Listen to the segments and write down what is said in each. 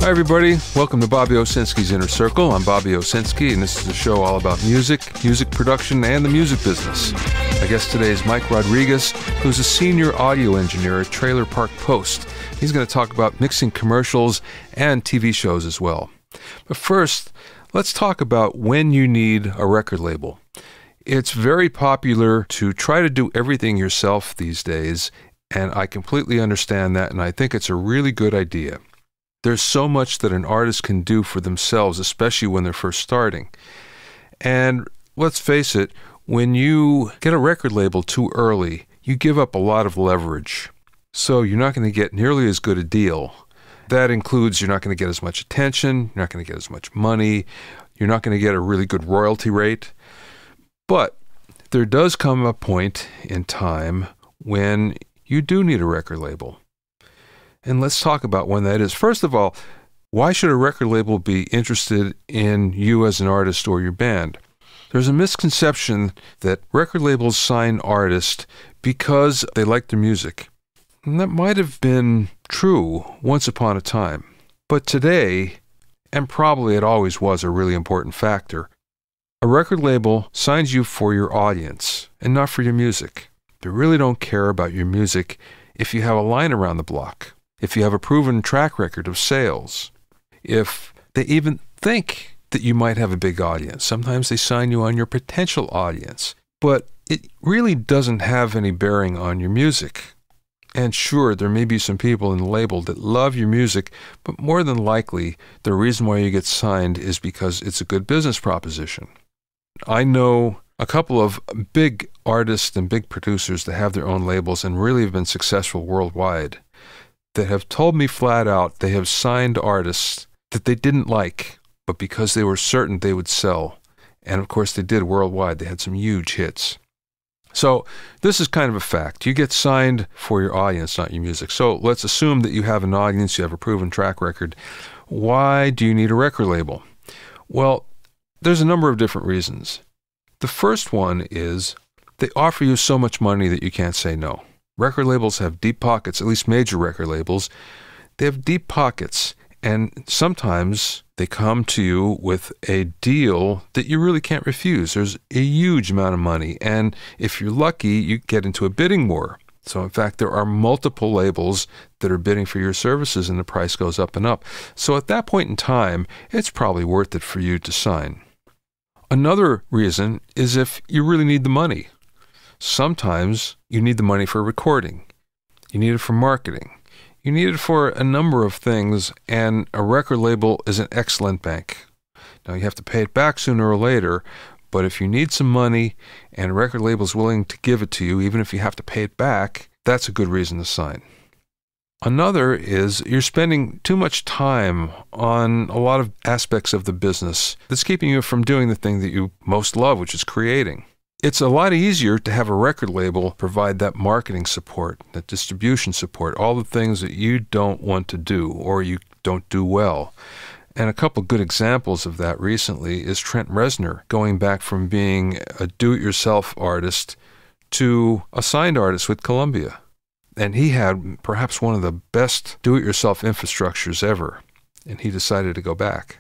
Hi, everybody. Welcome to Bobby Owsinski's Inner Circle. I'm Bobby Owsinski, and this is a show all about music, music production, and the music business. My guest today is Mike Rodriguez, who's a senior audio engineer at Trailer Park Post. He's going to talk about mixing commercials and TV shows as well. But first, let's talk about when you need a record label. It's very popular to try to do everything yourself these days, and I completely understand that, and I think it's a really good idea. There's so much that an artist can do for themselves, especially when they're first starting. And let's face it, when you get a record label too early, you give up a lot of leverage. So you're not going to get nearly as good a deal. That includes you're not going to get as much attention, you're not going to get as much money, you're not going to get a really good royalty rate. But there does come a point in time when you do need a record label. And let's talk about when that is. First of all, why should a record label be interested in you as an artist or your band? There's a misconception that record labels sign artists because they like their music. And that might have been true once upon a time. But today, and probably it always was a really important factor, a record label signs you for your audience and not for your music. They really don't care about your music if you have a line around the block, if you have a proven track record of sales, if they even think that you might have a big audience. Sometimes they sign you on your potential audience, but it really doesn't have any bearing on your music. And sure, there may be some people in the label that love your music, but more than likely, the reason why you get signed is because it's a good business proposition. I know a couple of big artists and big producers that have their own labels and really have been successful worldwide, that have told me flat out they have signed artists that they didn't like, but because they were certain they would sell. And of course they did worldwide. They had some huge hits. So this is kind of a fact. You get signed for your audience, not your music. So let's assume that you have an audience, you have a proven track record. Why do you need a record label? Well, there's a number of different reasons. The first one is they offer you so much money that you can't say no. Record labels have deep pockets, at least major record labels. They have deep pockets, and sometimes they come to you with a deal that you really can't refuse. There's a huge amount of money, and if you're lucky, you get into a bidding war. So in fact, there are multiple labels that are bidding for your services, and the price goes up and up. So at that point in time, it's probably worth it for you to sign. Another reason is if you really need the money. Sometimes you need the money for recording. You need it for marketing. You need it for a number of things, and a record label is an excellent bank. Now, you have to pay it back sooner or later, but if you need some money and a record label is willing to give it to you, even if you have to pay it back, that's a good reason to sign. Another is you're spending too much time on a lot of aspects of the business that's keeping you from doing the thing that you most love, which is creating. It's a lot easier to have a record label provide that marketing support, that distribution support, all the things that you don't want to do or you don't do well. And a couple good examples of that recently is Trent Reznor going back from being a do-it-yourself artist to a signed artist with Columbia. And he had perhaps one of the best do-it-yourself infrastructures ever, and he decided to go back.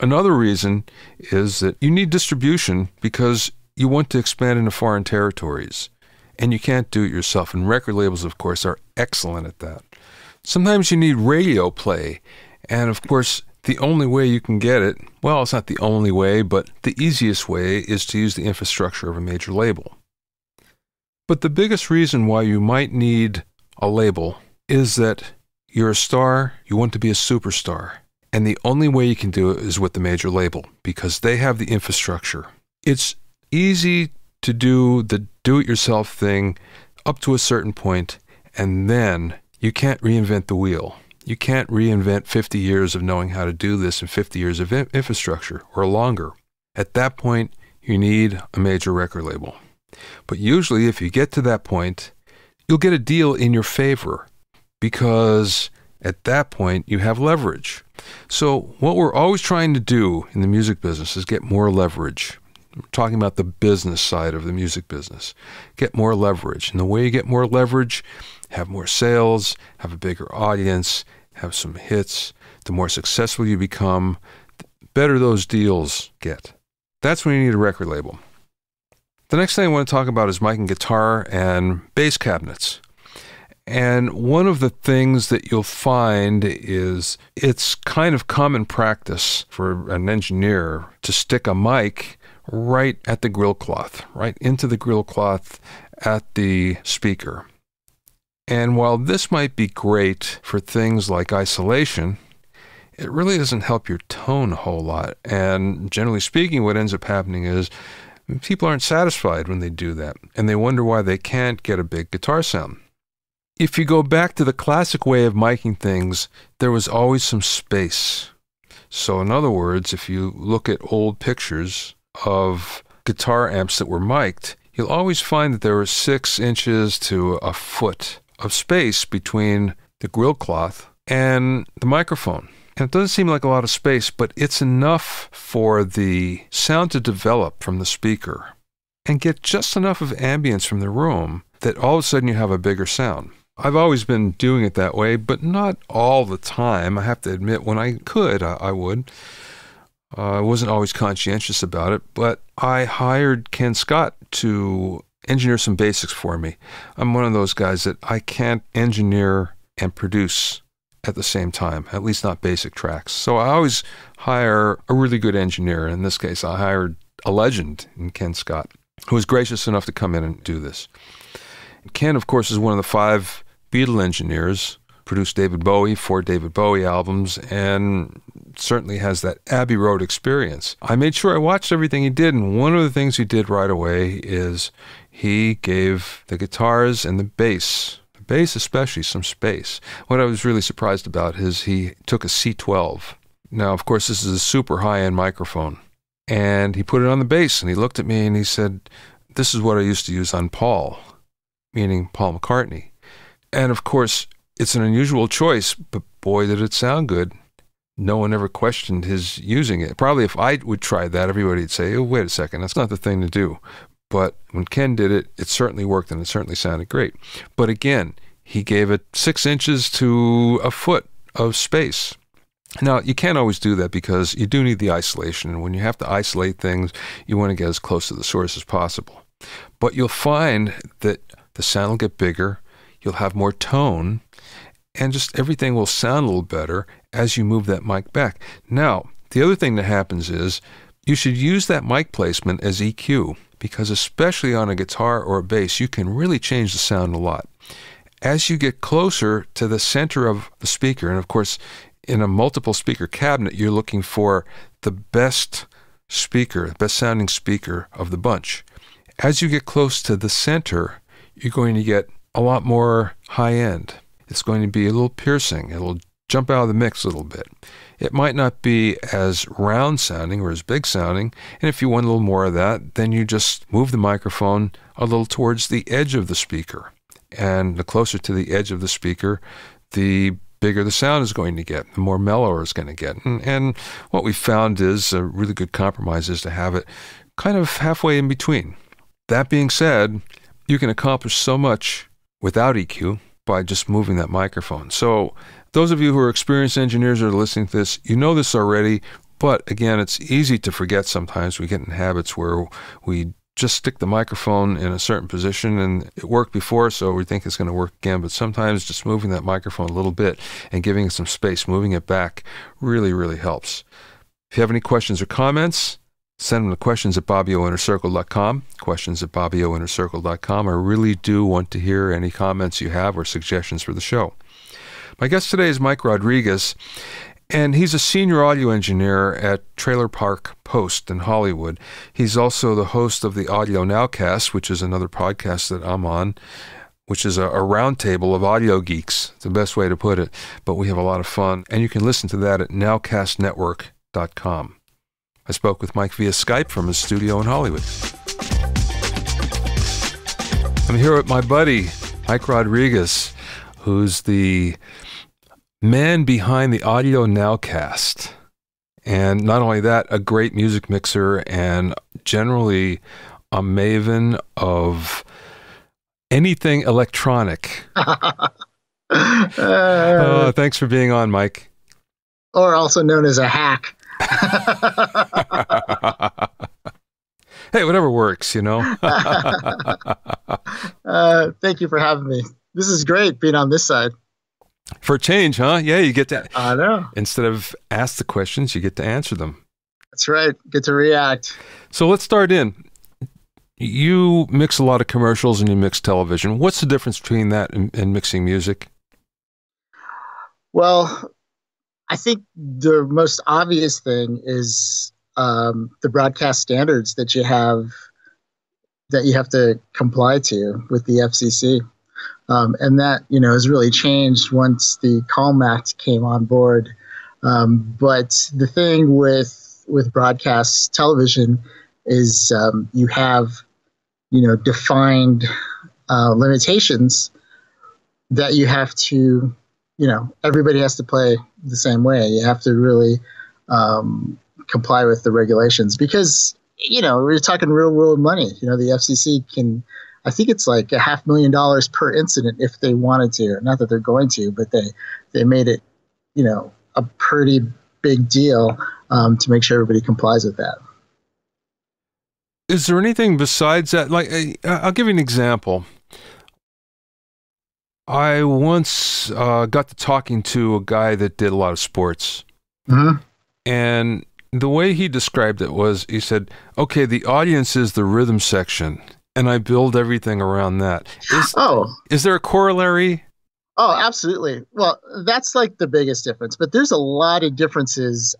Another reason is that you need distribution because you want to expand into foreign territories, and you can't do it yourself. And record labels, of course, are excellent at that. Sometimes you need radio play, and of course, the only way you can get it, well, it's not the only way, but the easiest way is to use the infrastructure of a major label. But the biggest reason why you might need a label is that you're a star, you want to be a superstar, and the only way you can do it is with the major label, because they have the infrastructure. It's easy to do the do-it-yourself thing up to a certain point, and then you can't reinvent the wheel. You can't reinvent 50 years of knowing how to do this and 50 years of infrastructure, or longer. At that point, you need a major record label. But usually, if you get to that point, you'll get a deal in your favor, because at that point, you have leverage. So what we're always trying to do in the music business is get more leverage. We're talking about the business side of the music business. Get more leverage. And the way you get more leverage, have more sales, have a bigger audience, have some hits. the more successful you become, the better those deals get. That's when you need a record label. The next thing I want to talk about is mic and guitar and bass cabinets. And one of the things that you'll find is it's kind of common practice for an engineer to stick a mic right at the grill cloth, right into the grill cloth at the speaker. And while this might be great for things like isolation, it really doesn't help your tone a whole lot. And generally speaking, what ends up happening is people aren't satisfied when they do that, and they wonder why they can't get a big guitar sound. If you go back to the classic way of miking things, there was always some space. So in other words, if you look at old pictures of guitar amps that were mic'd, you'll always find that there was 6 inches to a foot of space between the grill cloth and the microphone. And it doesn't seem like a lot of space, but it's enough for the sound to develop from the speaker and get just enough of ambience from the room that all of a sudden you have a bigger sound. I've always been doing it that way, but not all the time. I have to admit, when I could, I would. I wasn't always conscientious about it, but I hired Ken Scott to engineer some basics for me. I'm one of those guys that I can't engineer and produce at the same time, at least not basic tracks. So I always hire a really good engineer. In this case, I hired a legend in Ken Scott, who was gracious enough to come in and do this. Ken, of course, is one of the 5 Beatle engineers, produced David Bowie, 4 David Bowie albums, and certainly has that Abbey Road experience. I made sure I watched everything he did, and one of the things he did right away is he gave the guitars and the bass especially, some space. What I was really surprised about is he took a C12. Now, of course, this is a super high-end microphone, and he put it on the bass, and he looked at me and he said, "This is what I used to use on Paul," meaning Paul McCartney. And of course, it's an unusual choice, but boy, did it sound good. No one ever questioned his using it. Probably if I would try that, everybody would say, "Oh, wait a second, that's not the thing to do." But when Ken did it, it certainly worked and it certainly sounded great. But again, he gave it 6 inches to a foot of space. Now, you can't always do that because you do need the isolation. And when you have to isolate things, you want to get as close to the source as possible. But you'll find that the sound will get bigger, you'll have more tone, and just everything will sound a little better as you move that mic back. Now, the other thing that happens is you should use that mic placement as EQ, because especially on a guitar or a bass, you can really change the sound a lot. As you get closer to the center of the speaker, and of course, in a multiple speaker cabinet, you're looking for the best speaker, the best sounding speaker of the bunch. As you get close to the center, you're going to get a lot more high end. It's going to be a little piercing. It'll jump out of the mix a little bit. It might not be as round sounding or as big sounding, and if you want a little more of that, then you just move the microphone a little towards the edge of the speaker. And the closer to the edge of the speaker, the bigger the sound is going to get, the more mellow it's going to get. And what we found is a really good compromise is to have it kind of halfway in between. That being said, you can accomplish so much without EQ by just moving that microphone. So those of you who are experienced engineers or are listening to this, you know this already, but again, it's easy to forget sometimes. We get in habits where we just stick the microphone in a certain position and it worked before, so we think it's going to work again. But sometimes just moving that microphone a little bit and giving it some space, moving it back, really, really helps. If you have any questions or comments, send them to questions@bobbyoinnercircle.com, questions@bobbyoinnercircle.com. I really do want to hear any comments you have or suggestions for the show. My guest today is Mike Rodriguez, and he's a senior audio engineer at Trailer Park Post in Hollywood. He's also the host of the AudioNowcast, which is another podcast that I'm on, which is a roundtable of audio geeks. It's the best way to put it, but we have a lot of fun, and you can listen to that at nowcastnetwork.com. I spoke with Mike via Skype from his studio in Hollywood. I'm here with my buddy, Mike Rodriguez, who's the man behind the AudioNowcast. And not only that, a great music mixer and generally a maven of anything electronic. Thanks for being on, Mike. or also known as a hack. Hey, whatever works, Thank you for having me. This is great being on this side. For a change, huh? Yeah, you get to, I know. instead of ask the questions, you get to answer them. That's right. Get to react. So let's start in. You mix a lot of commercials and you mix television. What's the difference between that and mixing music? Well, I think the most obvious thing is the broadcast standards that you have to comply to with the FCC. And that, has really changed once the Calm Act came on board. But the thing with broadcast television is you have, defined limitations that you have to, everybody has to play the same way. You have to really comply with the regulations because, we're talking real world money. The FCC can, I think it's like $500,000 per incident if they wanted to. Not that they're going to, but they made it, a pretty big deal to make sure everybody complies with that. Is there anything besides that? Like, I'll give you an example. I once got to talking to a guy that did a lot of sports. Mm-hmm. And the way he described it was, he said, okay, the audience is the rhythm section, and I build everything around that. Is there a corollary? Oh, absolutely. Well, that's like the biggest difference, but there's a lot of differences.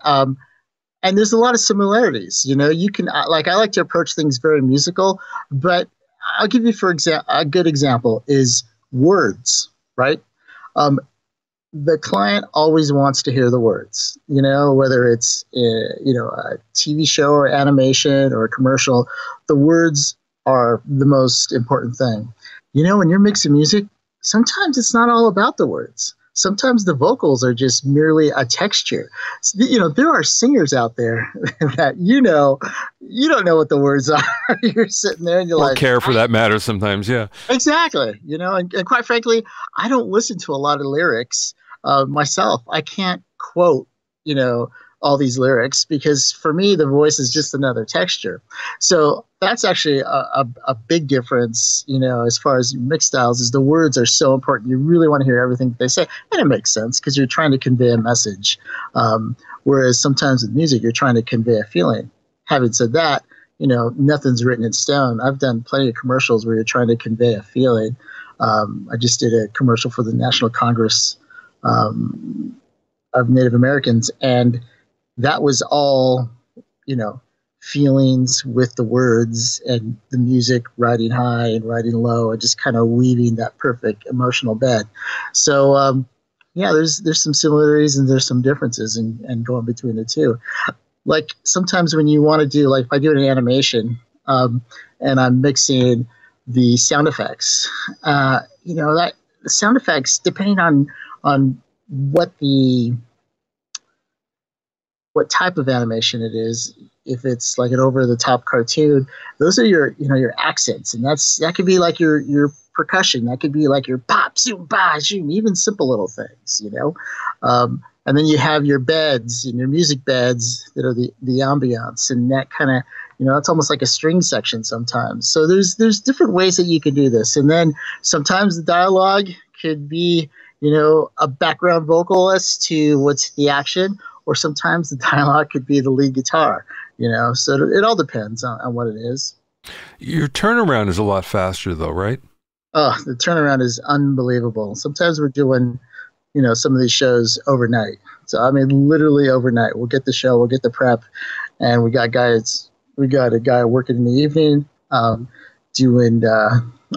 And there's a lot of similarities. You can, I like to approach things very musical, but I'll give you, a good example is words, right? The client always wants to hear the words, whether it's, a TV show or animation or a commercial, the words are the most important thing. When you're mixing music, sometimes it's not all about the words. Sometimes the vocals are just merely a texture. There are singers out there that you don't know what the words are. You're sitting there and you're like, care for that matter sometimes, yeah. Exactly. And quite frankly, I don't listen to a lot of lyrics myself. I can't quote, all these lyrics because for me, the voice is just another texture. So that's actually a big difference, as far as mix styles is the words are so important. You really want to hear everything that they say. And it makes sense because you're trying to convey a message. Whereas sometimes with music, you're trying to convey a feeling. Having said that, nothing's written in stone. I've done plenty of commercials where you're trying to convey a feeling. I just did a commercial for the National Congress of Native Americans, and that was all, feelings with the words and the music riding high and riding low and just kind of weaving that perfect emotional bed. So, there's some similarities and there's some differences and going between the two. Like sometimes when you want to do, like if I do an animation and I'm mixing the sound effects, that the sound effects, depending on what type of animation it is, if it's like an over-the-top cartoon, those are your accents, and that could be like your percussion, that could be like your pop, zoom, ba, zoom, even simple little things, and then you have your beds and your music beds that are the ambiance, and that kind of, it's almost like a string section sometimes. So there's different ways that you can do this, and then sometimes the dialogue could be, a background vocalist to what's the action, or sometimes the dialogue could be the lead guitar, so it all depends on what it is. Your turnaround is a lot faster though, right? Oh, the turnaround is unbelievable. Sometimes we're doing, some of these shows overnight. So, literally overnight. We'll get the show, we'll get the prep, and we got a guy working in the evening, doing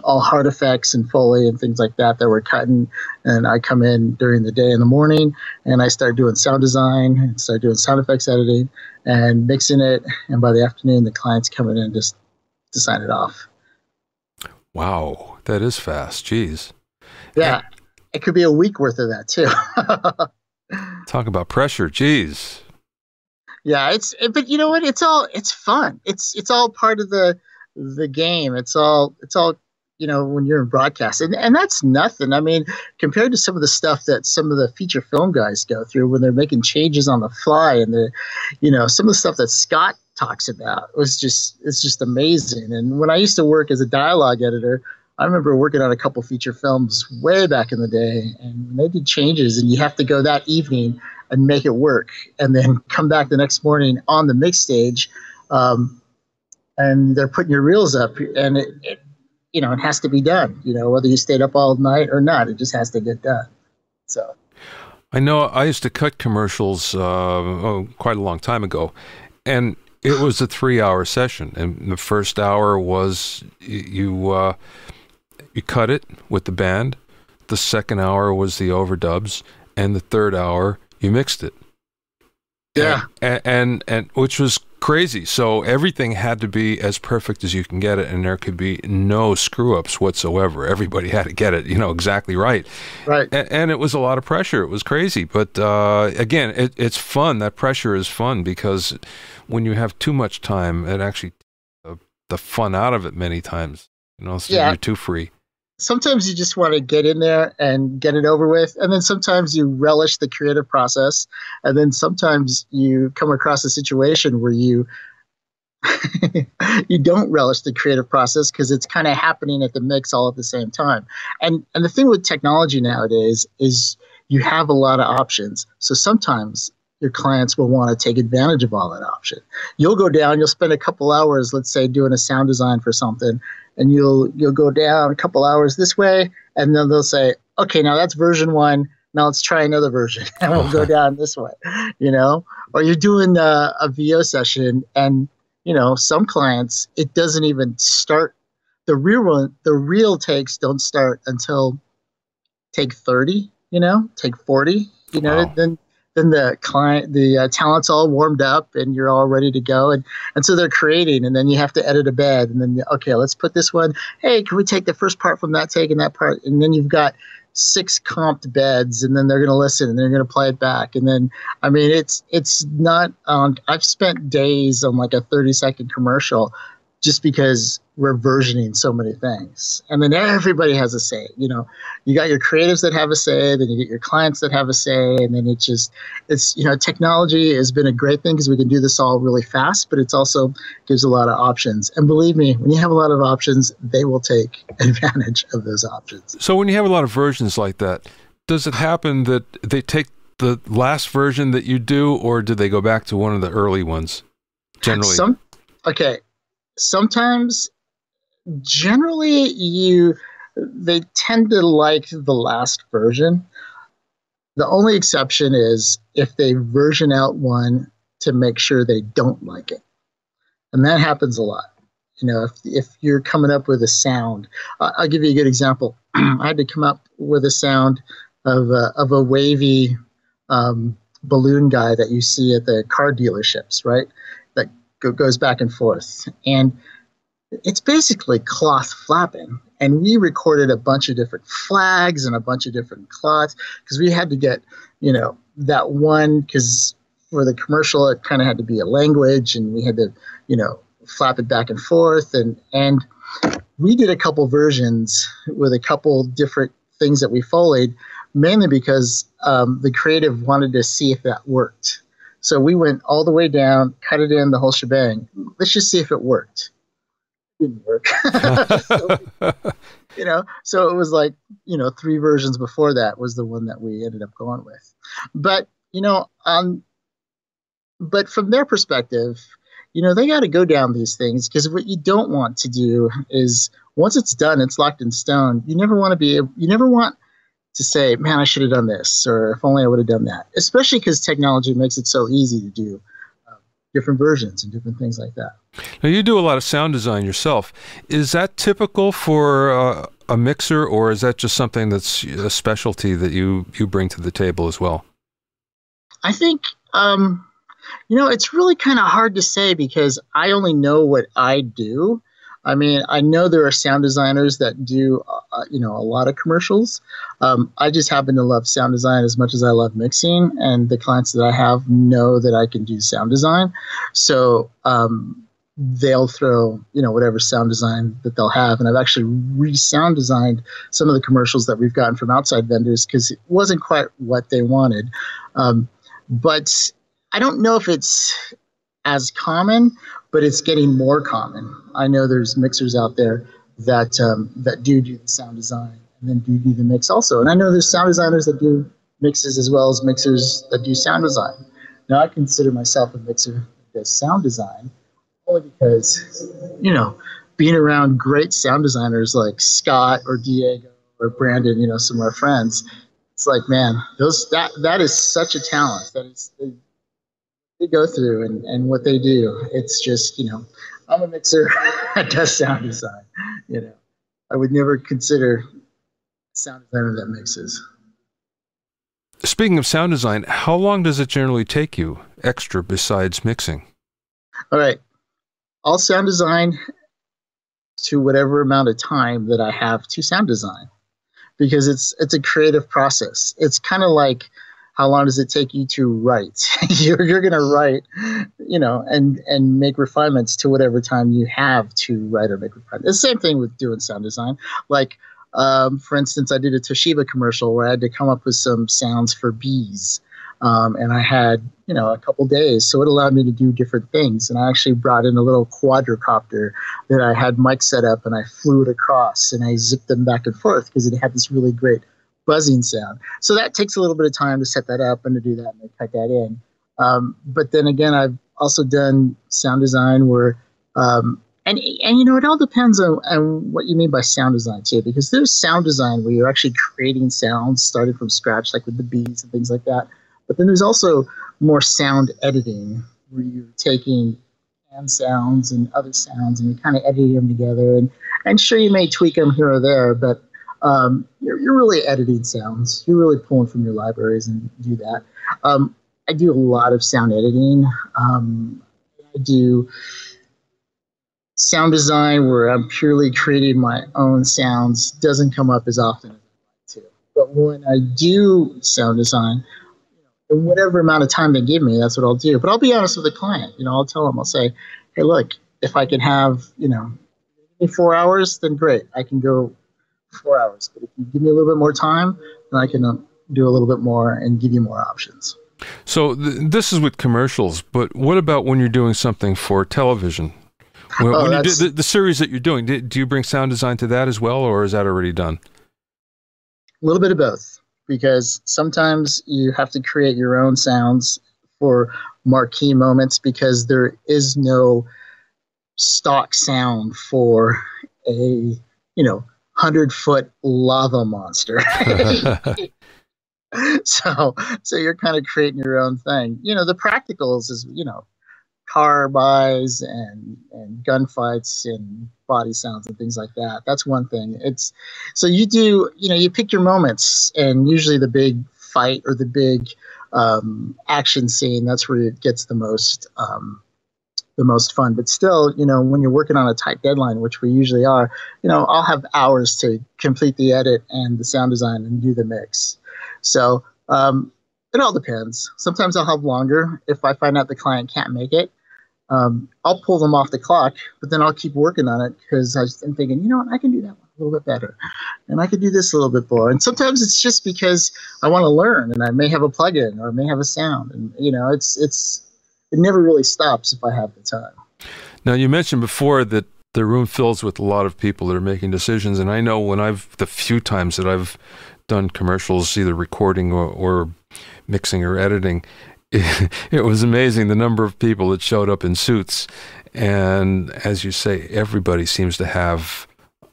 all hard effects and Foley and things like that we're cutting. And I come in during the day in the morning and I start doing sound design and start doing sound effects editing and mixing it. And by the afternoon, the client's coming in just to sign it off. Wow, that is fast. Jeez. Yeah, it could be a week worth of that too. Talk about pressure. Jeez. Yeah, but you know what? It's fun. It's all part of the game. It's all when you're in broadcast. And that's nothing. I mean, compared to some of the stuff that some of the feature film guys go through when they're making changes on the fly, and some of the stuff that Scott talks about it's just amazing. And when I used to work as a dialogue editor, I remember working on a couple feature films way back in the day, and they did changes, and you have to go that evening and make it work, and then come back the next morning on the mix stage, and they're putting your reels up, and it has to be done. Whether you stayed up all night or not, it just has to get done. So, I know I used to cut commercials quite a long time ago, and it was a 3-hour session, and the first hour was you cut it with the band. The second hour was the overdubs, and the third hour you mixed it. Yeah, and which was crazy. So everything had to be as perfect as you can get it, and there could be no screw ups whatsoever. Everybody had to get it, exactly right. Right. And it was a lot of pressure. It was crazy, but again, it's fun. That pressure is fun because when you have too much time, it actually the fun out of it many times. So you're too free. Sometimes you just want to get in there and get it over with. And then sometimes you relish the creative process. And then sometimes you come across a situation where you you don't relish the creative process because it's kind of happening at the mix all at the same time. And the thing with technology nowadays is you have a lot of options. So sometimes your clients will want to take advantage of all that option. You'll go down, you'll spend a couple hours, let's say, doing a sound design for something, and you'll go down a couple hours this way, and then they'll say, okay, now that's version 1. Now let's try another version, and we'll go down this way, Or you're doing a VO session, and some clients, it doesn't even start. The real takes don't start until take 30, take 40, Wow. Then the talent's all warmed up and you're all ready to go. And so they're creating, and then you have to edit a bed, and then, okay, let's put this one. Hey, can we take the first part from that take and that part? And then you've got 6 comped beds, and then they're going to listen and they're going to play it back. And then, I mean, it's not, I've spent days on like a 30-second commercial just because we're versioning so many things. And then everybody has a say. You got your creatives that have a say, then you get your clients that have a say, and then technology has been a great thing because we can do this all really fast, but it's also gives a lot of options. And believe me, when you have a lot of options, they will take advantage of those options. So when you have a lot of versions like that, does it happen that they take the last version that you do, or do they go back to one of the early ones generally? Sometimes, generally, they tend to like the last version. The only exception is if they version out one to make sure they don't like it. And that happens a lot. If you're coming up with a sound, I'll give you a good example. I had to come up with a sound of a wavy balloon guy that you see at the car dealerships, right? That goes back and forth. And it's basically cloth flapping. And we recorded a bunch of different flags and a bunch of different cloths because we had to get, that one, because for the commercial, it kind of had to be a language, and we had to, flap it back and forth. And we did a couple versions with a couple different things that we foleyed, mainly because the creative wanted to see if that worked. So we went all the way down, cut it in, the whole shebang. Let's just see if it worked. It didn't work. So it was like, 3 versions before that was the one that we ended up going with. But, but from their perspective, they got to go down these things, because what you don't want to do is, once it's done, it's locked in stone. You never want to say, man, I should have done this, or if only I would have done that, especially because technology makes it so easy to do different versions and different things like that. Now, you do a lot of sound design yourself. Is that typical for a mixer, or is that just something that's a specialty that you bring to the table as well? I think, it's really kind of hard to say, because I only know what I do. I mean, I know there are sound designers that do, a lot of commercials. I just happen to love sound design as much as I love mixing, and the clients that I have know that I can do sound design. So they'll throw, whatever sound design that they'll have. And I've actually re-sound designed some of the commercials that we've gotten from outside vendors because it wasn't quite what they wanted. But I don't know if it's as common, but it's getting more common. I know there's mixers out there that do the sound design and then do the mix also. And I know there's sound designers that do mixes as well as mixers that do sound design. Now, I consider myself a mixer that does sound design only because, being around great sound designers like Scott or Diego or Brandon, some of our friends, it's like, man, that is such a talent. That is they go through and what they do. It's just, I'm a mixer that does sound design. I would never consider a sound designer that mixes. Speaking of sound design, how long does it generally take you extra besides mixing? All right. I'll sound design to whatever amount of time that I have to sound design because it's a creative process. It's kind of like, how long does it take you to write? You're going to write, and make refinements to whatever time you have to write or make refinements. It's the same thing with doing sound design. Like, for instance, I did a Toshiba commercial where I had to come up with some sounds for bees. And I had, a couple days. So it allowed me to do different things. And I actually brought in a little quadricopter that I had mic set up and I flew it across and I zipped them back and forth because it had this really great buzzing sound. So that takes a little bit of time to set that up and to do that and to cut that in. But then again, I've also done sound design where, and it all depends on what you mean by sound design too, because there's sound design where you're actually creating sounds starting from scratch, like with the beats and things like that. But then there's also more sound editing where you're taking hand sounds and other sounds and you're kind of editing them together. And sure, you may tweak them here or there, but you're really editing sounds. You're really pulling from your libraries and do that. I do a lot of sound editing. I do sound design where I'm purely creating my own sounds. Doesn't come up as often as I'd like to. But when I do sound design, in whatever amount of time they give me, that's what I'll do. But I'll be honest with the client. I'll tell them, I'll say, hey, look, if I can have, 4 hours, then great. I can go 4 hours. But if you give me a little bit more time, then I can do a little bit more and give you more options. So this is with commercials, but what about when you're doing something for television? When you do the series that you're doing, do you bring sound design to that as well, or is that already done? A little bit of both, because sometimes you have to create your own sounds for marquee moments because there is no stock sound for a 100-foot lava monster. So you're kind of creating your own thing. The practicals is car buys and gunfights and body sounds and things like that. That's one thing. It's so you do, you pick your moments, and usually the big fight or the big action scene, that's where it gets the most fun. But still, when you're working on a tight deadline, which we usually are, I'll have hours to complete the edit and the sound design and do the mix. So it all depends. Sometimes I'll have longer if I find out the client can't make it. I'll pull them off the clock, but then I'll keep working on it because I'm thinking, I can do that one a little bit better, and I could do this a little bit more. And sometimes it's just because I want to learn, and I may have a plugin or I may have a sound, and it never really stops if I have the time. Now, you mentioned before that the room fills with a lot of people that are making decisions, and I know the few times that I've done commercials, either recording or mixing or editing, it was amazing the number of people that showed up in suits. And as you say, everybody seems to have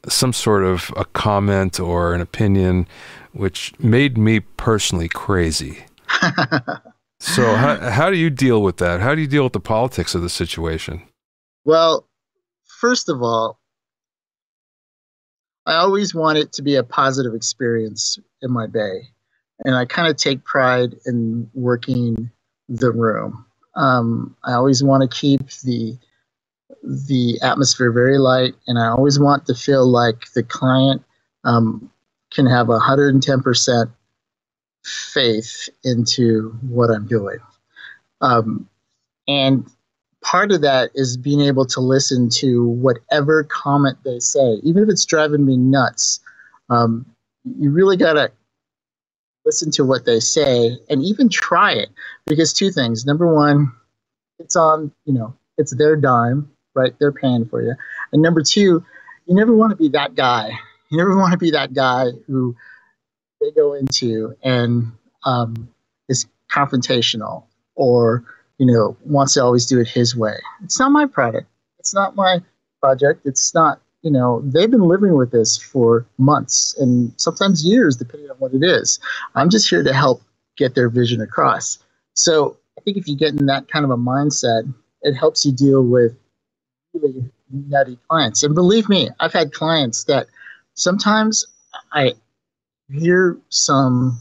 some sort of a comment or an opinion, which made me personally crazy. So how do you deal with that? How do you deal with the politics of the situation? Well, first of all, I always want it to be a positive experience in my bay. And I kind of take pride in working the room. I always want to keep the atmosphere very light, and I always want to feel like the client can have 110% faith into what I'm doing. And part of that is being able to listen to whatever comment they say, even if it's driving me nuts. You really got to listen to what they say and even try it, because two things. Number one, it's on, it's their dime, right? They're paying for you. And number two, you never want to be that guy. You never want to be that guy who they go into and is confrontational, or wants to always do it his way. It's not my product. It's not my project. It's not, they've been living with this for months and sometimes years, depending on what it is. I'm just here to help get their vision across. So I think if you get in that kind of a mindset, it helps you deal with really nutty clients. And believe me, I've had clients that sometimes I hear some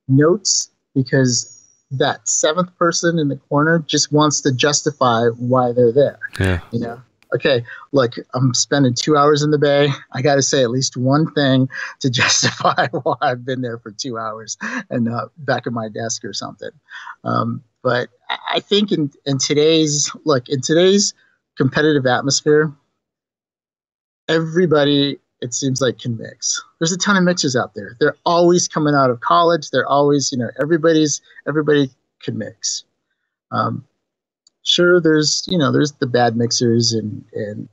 notes because that seventh person in the corner just wants to justify why they're there. Yeah. Okay, look, I'm spending 2 hours in the Bay. I got to say at least one thing to justify why I've been there for 2 hours and back at my desk or something. But I think in today's competitive atmosphere, everybody, it seems like, can mix. There's a ton of mixers out there. They're always coming out of college. They're always, everybody can mix. Sure, there's the bad mixers and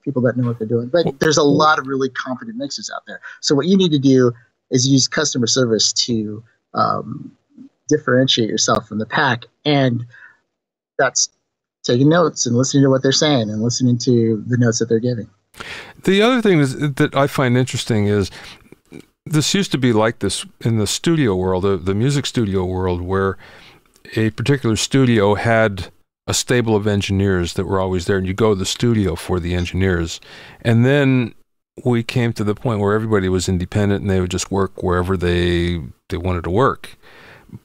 people that know what they're doing, but there's a lot of really competent mixers out there. So what you need to do is use customer service to differentiate yourself from the pack, and that's taking notes and listening to what they're saying and listening to the notes that they're giving. The other thing that I find interesting is this used to be like this in the studio world, the music studio world, where a particular studio had a stable of engineers that were always there, and you go to the studio for the engineers. And then we came to the point where everybody was independent and they would just work wherever they wanted to work.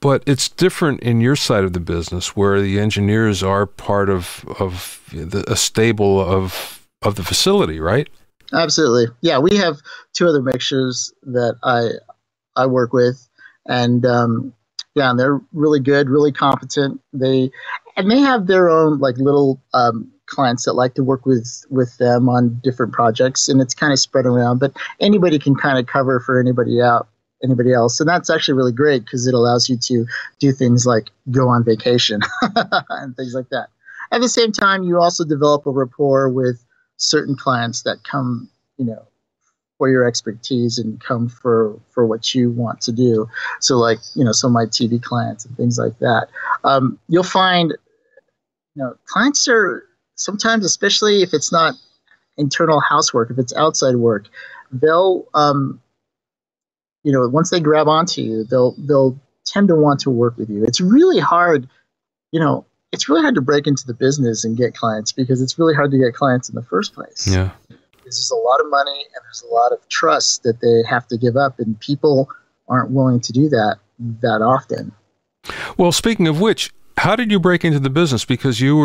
But it's different in your side of the business, where the engineers are part of a stable of the facility, right? Absolutely. Yeah, we have two other mixers that I work with, and and they're really good, really competent. They have their own little clients that like to work with them on different projects, and it's kind of spread around. But anybody can kind of cover for anybody else, and that's actually really great because it allows you to do things like go on vacation and things like that. At the same time, you also develop a rapport with certain clients that come, for your expertise and come for what you want to do. So some of my TV clients and things like that. You'll find, clients are sometimes, especially if it's not internal housework, if it's outside work, they'll, once they grab onto you, they'll tend to want to work with you. It's really hard, it's really hard to break into the business and get clients, because it's really hard to get clients in the first place. Yeah. There's just a lot of money and there's a lot of trust that they have to give up, and people aren't willing to do that often. Well, speaking of which, how did you break into the business? Because you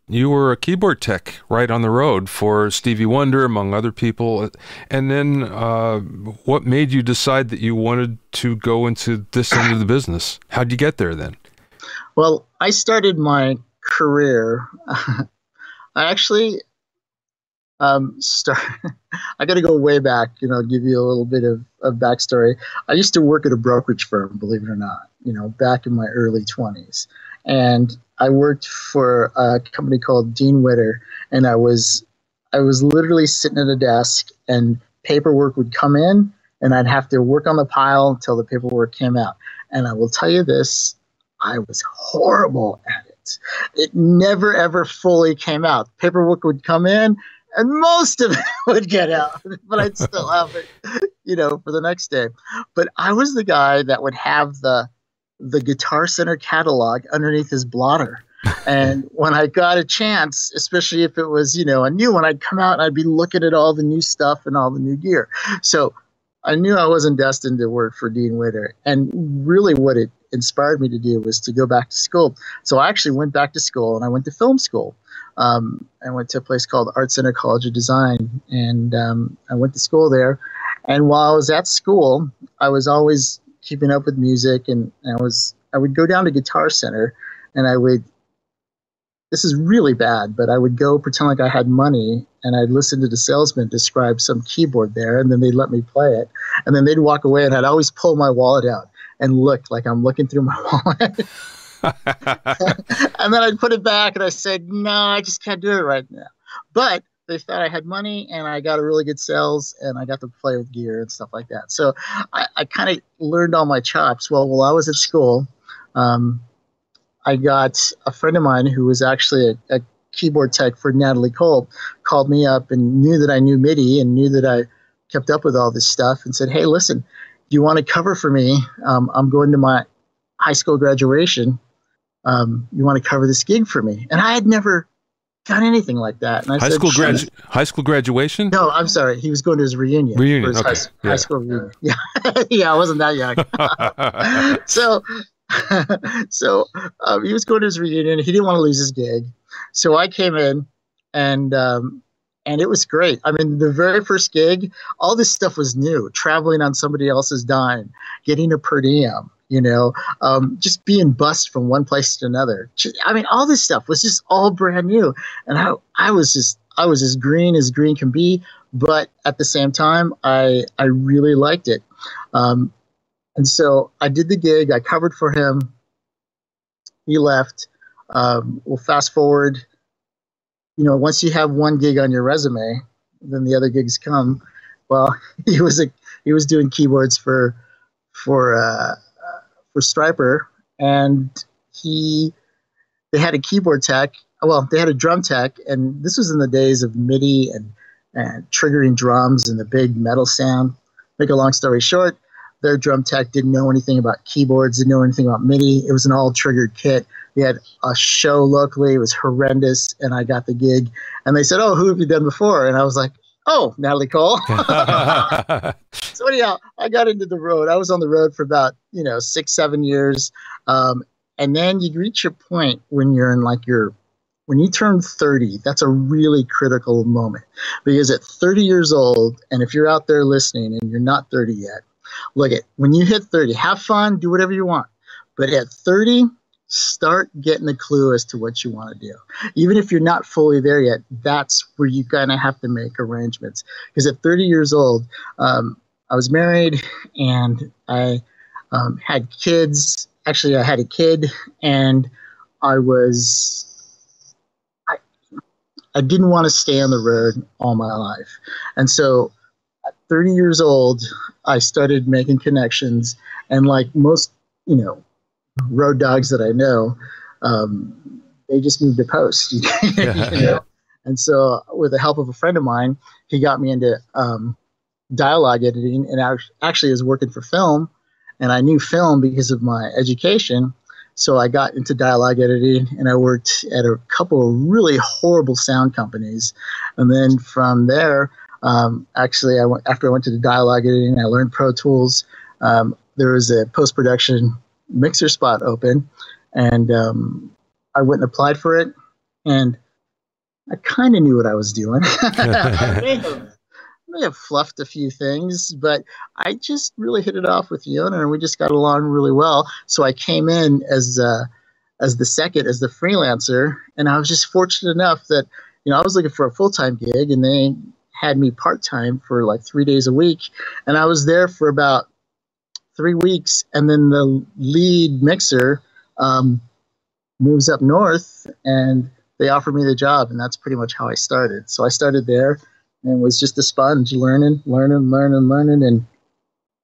were a keyboard tech right on the road for Stevie Wonder, among other people. And then what made you decide that you wanted to go into this end of the business? How'd you get there then? Well, I started my career. I actually I got to go way back, give you a little bit of backstory. I used to work at a brokerage firm, believe it or not, back in my early 20s. And I worked for a company called Dean Witter, and I was literally sitting at a desk, and paperwork would come in, and I'd have to work on the pile until the paperwork came out. And I will tell you this, I was horrible at it. It never, ever fully came out. Paperwork would come in, and most of it would get out, but I'd still have it, for the next day. But I was the guy that would have the Guitar Center catalog underneath his blotter. And when I got a chance, especially if it was, a new one, I'd come out and I'd be looking at all the new stuff and all the new gear. So I knew I wasn't destined to work for Dean Witter. And really what it inspired me to do was to go back to school. So I actually went back to school, and I went to film school. I went to a place called Art Center College of Design, and I went to school there. And while I was at school, I was always keeping up with music, and I would go down to Guitar Center, and I would this is really bad, but I would go pretend like I had money and I'd listen to the salesman describe some keyboard there, and then they'd let me play it. And then they'd walk away, and I'd always pull my wallet out and look like I'm looking through my wallet. And then I'd put it back and I said, no, I just can't do it right now. But they thought I had money and I got a really good sales and I got to play with gear and stuff like that. So I kind of learned all my chops. Well, while I was at school, I got a friend of mine who was actually a keyboard tech for Natalie Cole, called me up and knew that I knew MIDI and knew that I kept up with all this stuff and said, hey, listen, do you want to cover for me? I'm going to my high school graduation. You want to cover this gig for me? And I had never done anything like that. And I said, sure. High school graduation? No, I'm sorry. He was going to his reunion. Reunion, okay. High school reunion. Yeah, yeah, I wasn't that young. So he was going to his reunion. He didn't want to lose his gig. So I came in and it was great. I mean, the very first gig, all this stuff was new. Traveling on somebody else's dime, getting a per diem, just being bussed from one place to another. I mean, all this stuff was just all brand new. And I was as green can be, but at the same time, I really liked it. And so I did the gig. I covered for him. He left. We'll fast forward. Once you have one gig on your resume, then the other gigs come. Well, he was doing keyboards for Striper, and they had a keyboard tech. Well, they had a drum tech, and this was in the days of MIDI and triggering drums and the big metal sound. Make a long story short, their drum tech didn't know anything about keyboards, didn't know anything about MIDI. It was an all triggered kit. They had a show locally. It was horrendous, and I got the gig. And they said, "Oh, who have you done before?" And I was like, "Oh, Natalie Cole." So anyhow, I got into the road. I was on the road for about 6-7 years, and then you reach your point when you're in when you turn 30. That's a really critical moment, because at 30 years old, and if you're out there listening and you're not 30 yet, look at when you hit 30, have fun, do whatever you want, but at 30. Start getting a clue as to what you want to do. Even if you're not fully there yet, that's where you kind of have to make arrangements. Because at 30 years old, I was married and I had kids. Actually, I had a kid, and I didn't want to stay on the road all my life. And so at 30 years old, I started making connections, and like most, road dogs that I know, they just moved to post, And so with the help of a friend of mine, he got me into dialogue editing, and I actually was working for film, and I knew film because of my education. So I got into dialogue editing, and I worked at a couple of really horrible sound companies. And then from there, after I went to the dialogue editing, I learned Pro Tools. There was a post-production mixer spot open, and I went and applied for it, and I kind of knew what I was doing. I may have fluffed a few things, but I just really hit it off with the owner, and we just got along really well. So I came in as the freelancer, and I was just fortunate enough that I was looking for a full-time gig, and they had me part-time for like 3 days a week, and I was there for about 3 weeks, and then the lead mixer moves up north, and they offered me the job, and that's pretty much how I started. So I started there and was just a sponge, learning, and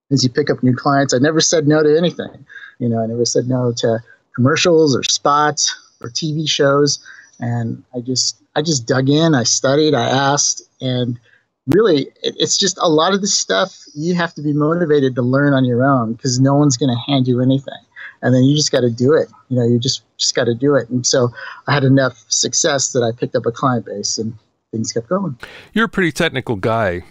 as you pick up new clients, I never said no to anything. I never said no to commercials or spots or TV shows, and I just dug in, I studied, I asked, and really, it's just a lot of this stuff you have to be motivated to learn on your own, because no one's going to hand you anything. And then you just got to do it. You just got to do it. And so I had enough success that I picked up a client base, and things kept going. You're a pretty technical guy.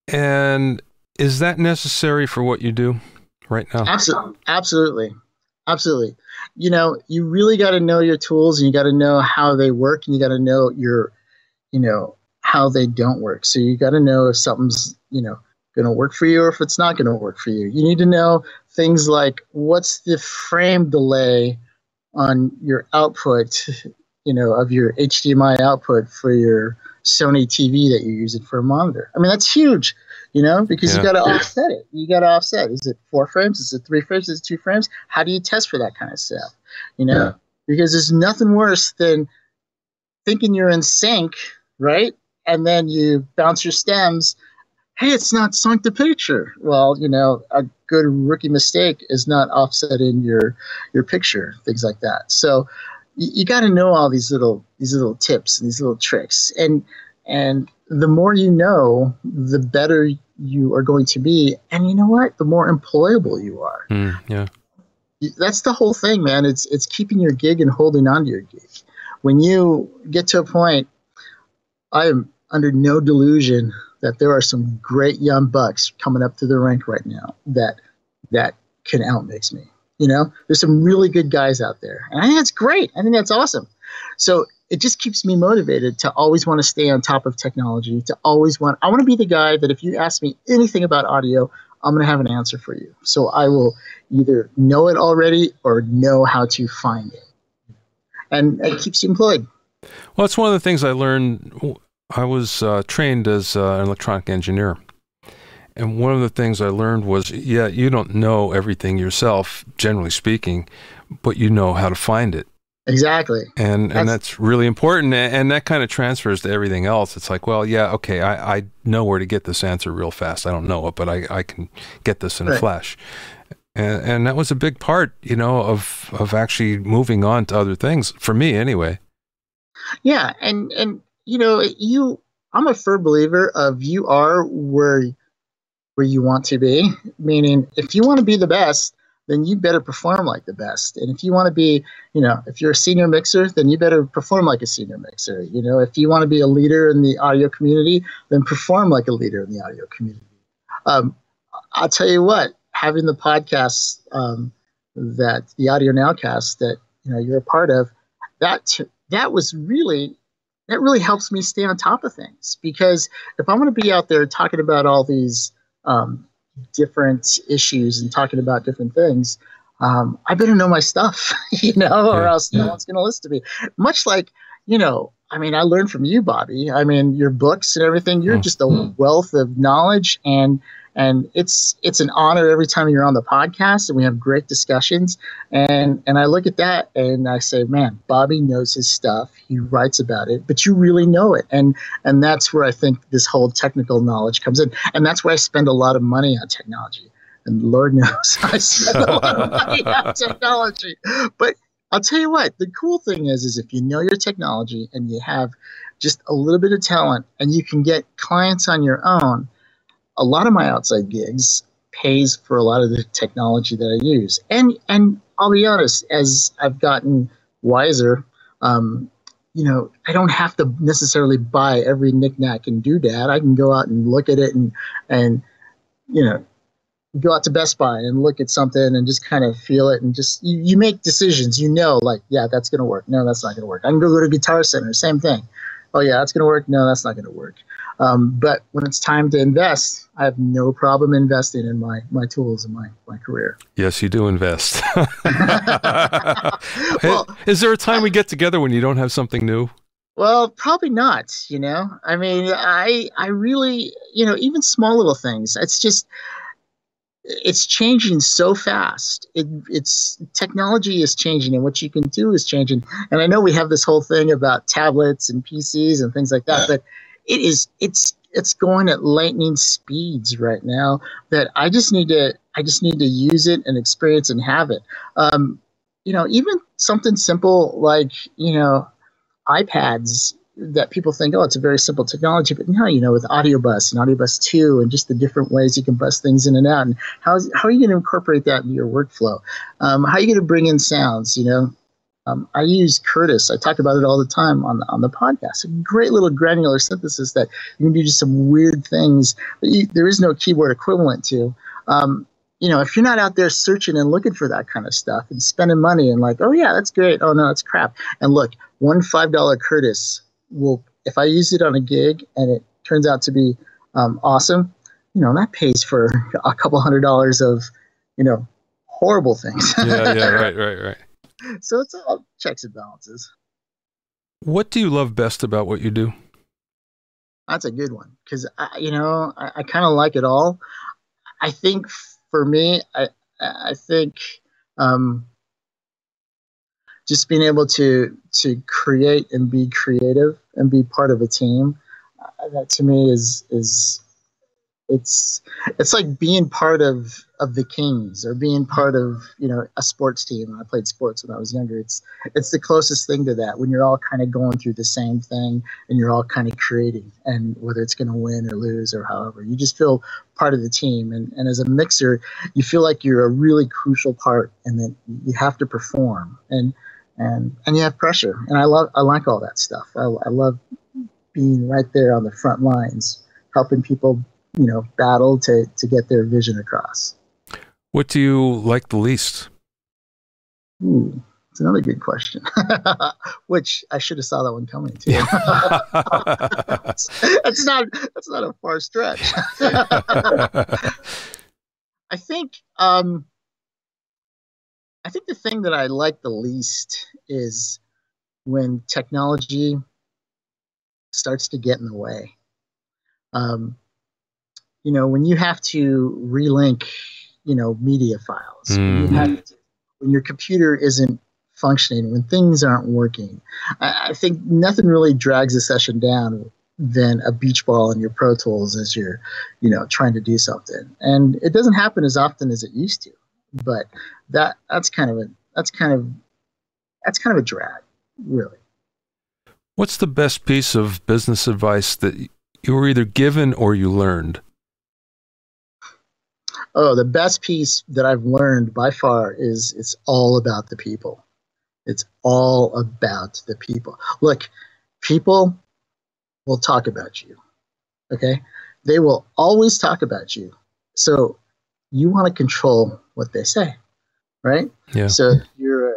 And is that necessary for what you do right now? Absolutely. You really got to know your tools, and you got to know how they work, and you got to know how they don't work. So you got to know if something's, going to work for you or if it's not going to work for you. You need to know things like, what's the frame delay on your output, of your HDMI output for your Sony TV that you're using for a monitor. I mean, that's huge, because you got to offset it. You got to offset. Is it 4 frames? Is it 3 frames? Is it 2 frames? How do you test for that kind of stuff? Because there's nothing worse than thinking you're in sync, right? And then you bounce your stems. Hey, it's not synced to picture. Well, a good rookie mistake is not offsetting your picture, things like that. So you got to know all these little tips and these little tricks, and the more you know, the better you are going to be. And you know what? The more employable you are. That's the whole thing, man. It's keeping your gig and holding on to your gig. When you get to a point, I am under no delusion that there are some great young bucks coming up to the rank right now that can outmix me. There's some really good guys out there, and I think that's great. I think that's awesome. So it just keeps me motivated to always want to stay on top of technology. I want to be the guy that if you ask me anything about audio, I'm going to have an answer for you. So I will either know it already or know how to find it, and it keeps you employed. Well, it's one of the things I learned. I was trained as an electronic engineer. And one of the things I learned was, you don't know everything yourself, generally speaking, but you know how to find it. Exactly. And that's really important. And that kind of transfers to everything else. It's like, well, okay, I know where to get this answer real fast. I don't know it, but I can get this in a flash. And that was a big part, of actually moving on to other things, for me anyway. Yeah. And I'm a firm believer of you are where you want to be, meaning if you want to be the best, then you better perform like the best. And if you want to be, if you're a senior mixer, then you better perform like a senior mixer. If you want to be a leader in the audio community, then perform like a leader in the audio community. I'll tell you what, having the podcast, that the AudioNowcast that, you're a part of, that really helps me stay on top of things, because if I'm going to be out there talking about all these different issues and talking about different things, I better know my stuff, or else no one's going to listen to me. Much like, I learned from you, Bobby. Your books and everything, you're just a wealth of knowledge, and it's an honor every time you're on the podcast and we have great discussions. And I look at that and I say, man, Bobby knows his stuff. He writes about it, but you really know it. And that's where I think this whole technical knowledge comes in. And that's where I spend a lot of money on technology. And Lord knows I spend a lot of money on technology. But I'll tell you what, the cool thing is if you know your technology and you have just a little bit of talent and you can get clients on your own, a lot of my outside gigs pays for a lot of the technology that I use. And I'll be honest, as I've gotten wiser, I don't have to necessarily buy every knickknack and doodad. I can go out and look at it and go out to Best Buy and look at something and just kind of feel it, and just you make decisions, that's going to work. No, that's not going to work. I can go to Guitar Center, same thing. Oh yeah, that's going to work. No, that's not going to work. But when it's time to invest, I have no problem investing in my tools and my career. Yes, you do invest. Well, is there a time we get together when you don't have something new? Well, probably not, I really, even small little things, it's changing so fast. It's technology is changing, and what you can do is changing. And I know we have this whole thing about tablets and PCs and things like that, but it's going at lightning speeds right now that I just need to use it and experience and have it. Even something simple like, iPads that people think, oh, it's a very simple technology, but no, with Audio Bus and Audio Bus 2 and just the different ways you can bus things in and out, and how are you going to incorporate that into your workflow? How are you going to bring in sounds? I use Curtis. I talk about it all the time on the podcast. A great little granular synthesis that you can do just some weird things that there is no keyboard equivalent to. If you're not out there searching and looking for that kind of stuff and spending money and like, oh yeah, that's great. Oh no, that's crap. And look, one $5 Curtis will, if I use it on a gig and it turns out to be awesome, that pays for a couple $100 of, horrible things. Yeah, right. So it's all checks and balances. What do you love best about what you do? That's a good one because I kind of like it all. I think for me, I think um, just being able to create and be creative and be part of a team, that to me is it's it's like being part of the Kings or being part of a sports team. I played sports when I was younger. It's the closest thing to that when you're all kind of going through the same thing and you're all kind of creating, and whether it's going to win or lose or however, you just feel part of the team. And as a mixer, you feel like you're a really crucial part, and that you have to perform, and you have pressure. And I like all that stuff. I love being right there on the front lines, helping people battle to get their vision across. What do you like the least? Ooh, it's another good question. Which I should have saw that one coming too. That's not a far stretch. I think the thing that I like the least is when technology starts to get in the way. When you have to relink, media files, when your computer isn't functioning, when things aren't working, I think nothing really drags a session down than a beach ball in your Pro Tools as you're, trying to do something. And it doesn't happen as often as it used to, but that's kind of a drag, really. What's the best piece of business advice that you were either given or you learned? Oh, the best piece that I've learned by far is it's all about the people. It's all about the people. Look, people will talk about you, okay? They will always talk about you. So you want to control what they say, right? Yeah. So if you're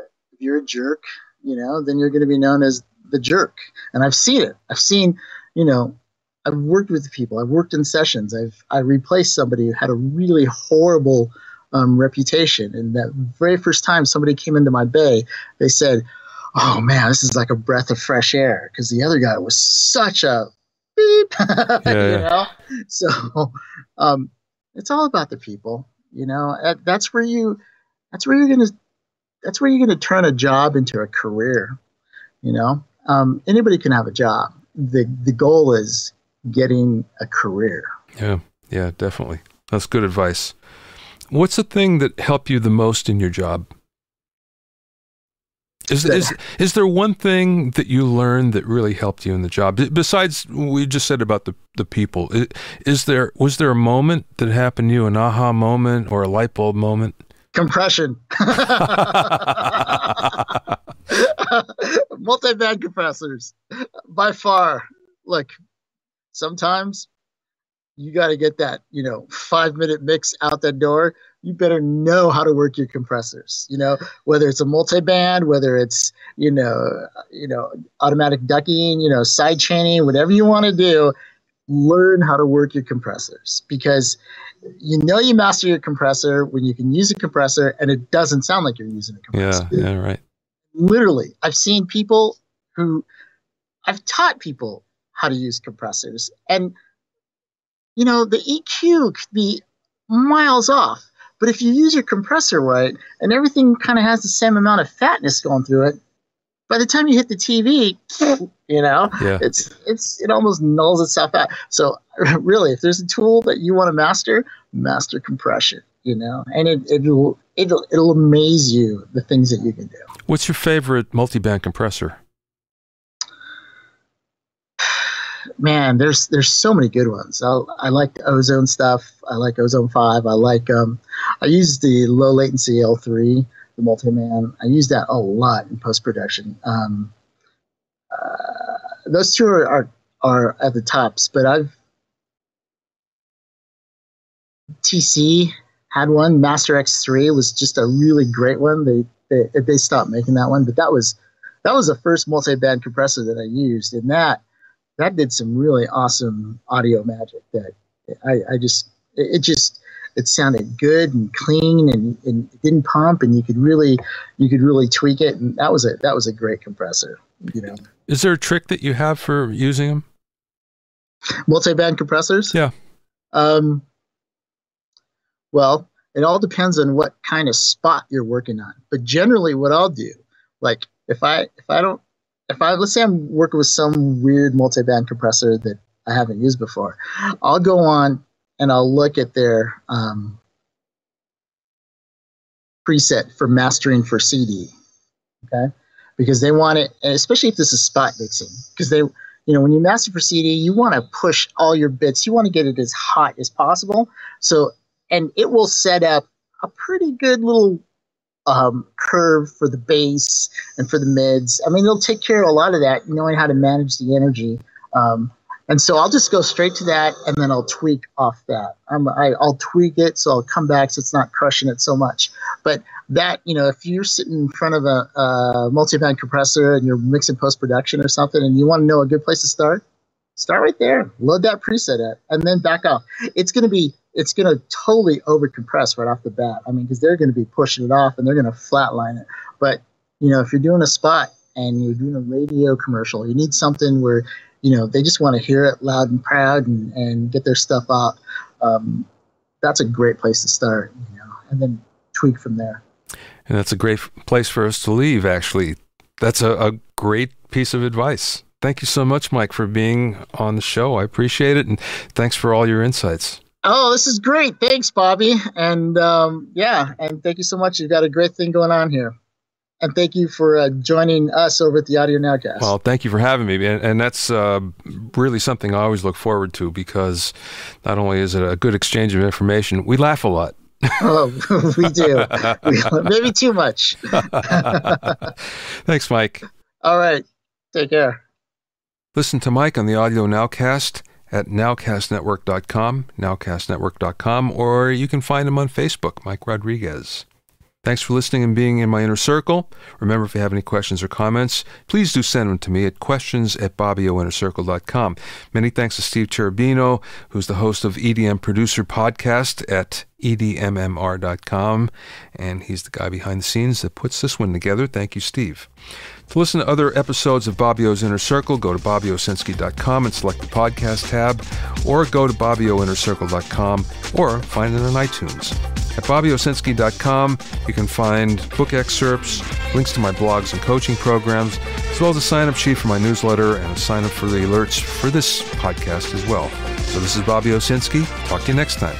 a jerk, then you're going to be known as the jerk. And I've seen it. I've worked with people. I've worked in sessions. I replaced somebody who had a really horrible reputation. And that very first time somebody came into my bay, they said, "Oh man, this is like a breath of fresh air," because the other guy was such a beep. Yeah. So it's all about the people. That's where you're gonna turn a job into a career. Anybody can have a job. The goal is getting a career. Yeah, definitely. That's good advice. What's the thing that helped you the most in your job? Is there one thing that you learned that really helped you in the job besides we just said about the people? Was there a moment that happened to you, an aha moment or a light bulb moment? Compression. Multi-band compressors, by far. Look, sometimes you got to get that 5-minute mix out that door. You better know how to work your compressors, whether it's a multi-band, whether it's automatic ducking, side chaining, whatever you want to do. Learn how to work your compressors, because you master your compressor when you can use a compressor and it doesn't sound like you're using a compressor. Yeah, right. Literally, I've taught people how to use compressors, and the EQ could be miles off, but if you use your compressor right and everything kind of has the same amount of fatness going through it, by the time you hit the TV, it almost nulls itself out. So really, if there's a tool that you want to master compression, and it'll amaze you the things that you can do. What's your favorite multi-band compressor? Man, there's so many good ones. I like the Ozone stuff. I like Ozone 5. I use the low latency L3, the multi-man. I use that a lot in post-production. Those two are at the tops, but TC had one. Master X3 was just a really great one. They stopped making that one, but that was the first multi-band compressor that I used, and that did some really awesome audio magic that it sounded good and clean, and it didn't pump, and you could really tweak it, and that was a great compressor. Is there a trick that you have for using them? Multi-band compressors? Yeah. Well, it all depends on what kind of spot you're working on. But generally, what I'll do, like let's say I'm working with some weird multi-band compressor that I haven't used before, I'll go on and I'll look at their preset for mastering for CD. Okay, because they want it, especially if this is spot mixing, because when you master for CD, you want to push all your bits. You want to get it as hot as possible. And it will set up a pretty good little curve for the bass and for the mids. I mean, it'll take care of a lot of that, knowing how to manage the energy. And so I'll just go straight to that, and then I'll tweak off that. I'll tweak it so I'll come back so it's not crushing it so much. But that, if you're sitting in front of a multi-band compressor and you're mixing post-production or something, and you want to know a good place to start right there. Load that preset up, and then back off. It's going to totally over-compress right off the bat. I mean, because they're going to be pushing it off, and they're going to flatline it. But, if you're doing a spot and you're doing a radio commercial, you need something where, they just want to hear it loud and proud and get their stuff out. That's a great place to start, and then tweak from there. And that's a great place for us to leave, actually. That's a great piece of advice. Thank you so much, Mike, for being on the show. I appreciate it, and thanks for all your insights. Oh, this is great. Thanks, Bobby. And and thank you so much. You've got a great thing going on here. And thank you for joining us over at the AudioNowcast. Well, thank you for having me. And that's really something I always look forward to, because not only is it a good exchange of information, we laugh a lot. Oh, we do. Maybe too much. Thanks, Mike. All right. Take care. Listen to Mike on the AudioNowcast at nowcastnetwork.com, or you can find him on Facebook, Mike Rodriguez. Thanks for listening and being in my inner circle. Remember, if you have any questions or comments, please do send them to me at questions@bobbioinnercircle.com. Many thanks to Steve Cherubino, who's the host of EDM Producer Podcast at edmmr.com, and he's the guy behind the scenes that puts this one together. Thank you, Steve. To listen to other episodes of Bobbio's Inner Circle, go to bobbyowsinski.com and select the podcast tab, or go to bobbyowinnercircle.com, or find it on iTunes. At bobbyowsinski.com, you can find book excerpts, links to my blogs and coaching programs, as well as a sign-up sheet for my newsletter and a sign-up for the alerts for this podcast as well. So this is Bobby Owsinski. Talk to you next time.